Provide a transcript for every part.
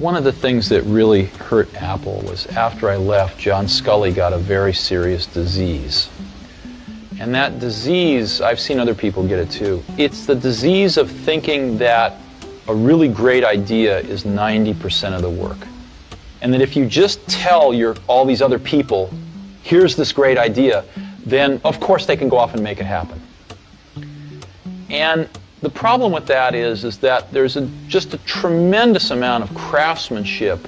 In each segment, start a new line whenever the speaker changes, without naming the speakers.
One of the things that really hurt Apple was after I left, John Sculley got a very serious disease. And that disease, I've seen other people get it too. It's the disease of thinking that a really great idea is 90% of the work. And that if you just tell all these other people, here's this great idea, then of course they can go off and make it happen. And the problem with that is that there's just a tremendous amount of craftsmanship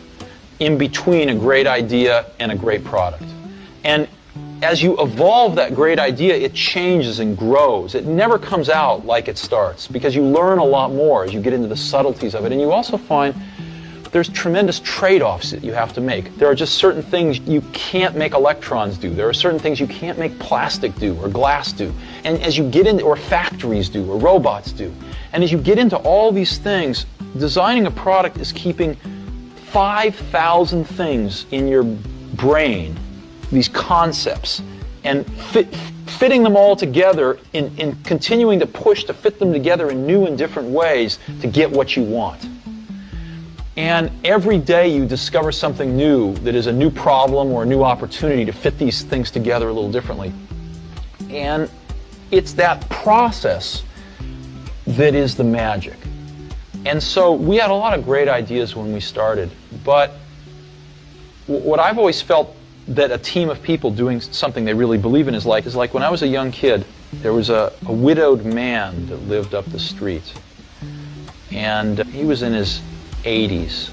in between a great idea and a great product. And as you evolve that great idea, it changes and grows. It never comes out like it starts, because you learn a lot more as you get into the subtleties of it. And you also find there's tremendous trade-offs that you have to make. There are just certain things you can't make electrons do. There are certain things you can't make plastic do or glass do. And as you get into, or factories do, or robots do. And as you get into all these things, designing a product is keeping 5,000 things in your brain, these concepts, and fitting them all together in continuing to push to fit them together in new and different ways to get what you want. And every day you discover something new that is a new problem or a new opportunity to fit these things together a little differently. And it's that process that is the magic. And so we had a lot of great ideas when we started, but what I've always felt that a team of people doing something they really believe in is like when I was a young kid, there was a widowed man that lived up the street. And he was in his 80s.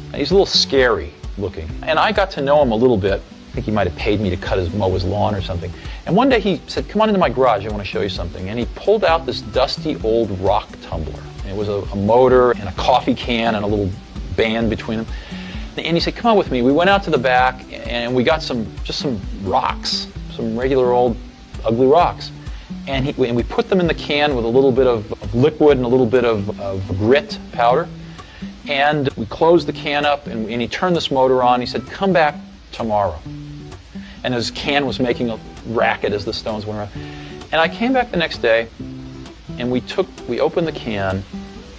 And he's a little scary looking. And I got to know him a little bit. I think he might have paid me to mow his lawn or something. And one day he said, "Come on into my garage, I want to show you something." And he pulled out this dusty old rock tumbler. And it was a motor and a coffee can and a little band between them. And he said, "Come on with me." We went out to the back and we got some rocks, some regular old ugly rocks. And we put them in the can with a little bit of liquid and a little bit of grit powder. And we closed the can up, and he turned this motor on. He said, "Come back tomorrow." And his can was making a racket as the stones went around. And I came back the next day, and we opened the can,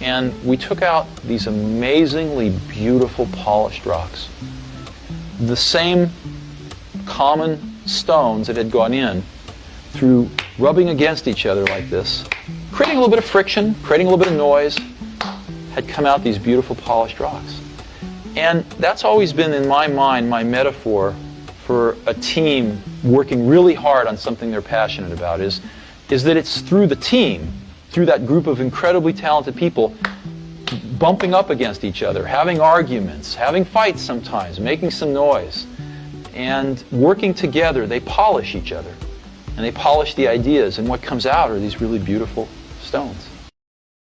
and we took out these amazingly beautiful polished rocks. The same common stones that had gone in through rubbing against each other like this, creating a little bit of friction, creating a little bit of noise, had come out these beautiful polished rocks. And that's always been, in my mind, my metaphor for a team working really hard on something they're passionate about, is that it's through the team, through that group of incredibly talented people, bumping up against each other, having arguments, having fights sometimes, making some noise, and working together, they polish each other. And they polish the ideas, and what comes out are these really beautiful stones.